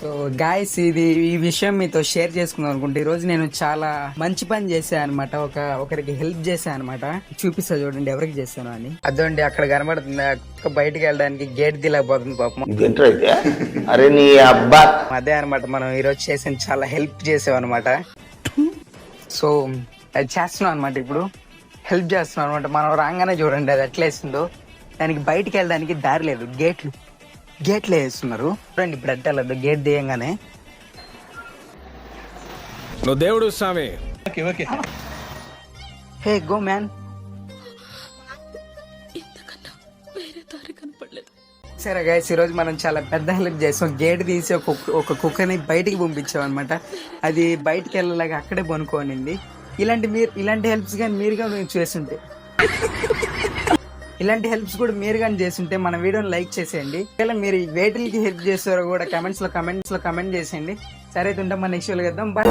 So guys ఈ విషయం మీతో షేర్ చేసుకుందాం అనుకుంటే ఈ రోజు నేను చాలా మంచి పని చేశాను అనమాట. ఒకరికి హెల్ప్ చేశాను అనమాట. చూపిస్తా చూడండి ఎవరికి చేశాను అని. అదండి అక్కడ కనబడుతుంది. బయటికి వెళ్ళడానికి గేట్ దిలేకపోతుంది పాపం. అరే నీ అబ్బా అదే అనమాట మనం ఈ రోజు చేసాను. చాలా హెల్ప్ చేసాం అనమాట. సో అది చేస్తున్నాం అనమాట. ఇప్పుడు హెల్ప్ చేస్తున్నాం అనమాట. మనం రాగానే చూడండి అది ఎట్లా వేసిందో. దానికి బయటికి వెళ్ళడానికి దారి లేదు. గేట్లు వేస్తున్నారు చూడండి. ఇప్పుడు ఎట్లా వెళ్ళదు గేట్ తీయంగానే. నువ్వు దేవుడు స్వామి. హే గో మ్యాన్. సరే గైస్ ఈ రోజు మనం చాలా పెద్ద హెల్ప్ చేసాం. గేట్ తీసి ఒక కుక్కని బయటికి పంపించాం అనమాట. అది బయటికి వెళ్ళలాగా అక్కడే పనుకోనింది. ఇలాంటి హెల్ప్స్ కానీ మీరు కానీ చేస్తుంటే ఇలాంటి హెల్ప్స్ కూడా మీరు కానీ చేస్తుంటే మన వీడియోని లైక్ చేసేయండి. ఒకవేళ మీరు వేటికి హెల్ప్ చేస్తారో కూడా కమెంట్స్ లో కమెంట్ చేసేయండి. సరే అయితే ఉంటాం. మన నెక్స్ట్ వీడియోలో కలుద్దాం. బాయ్.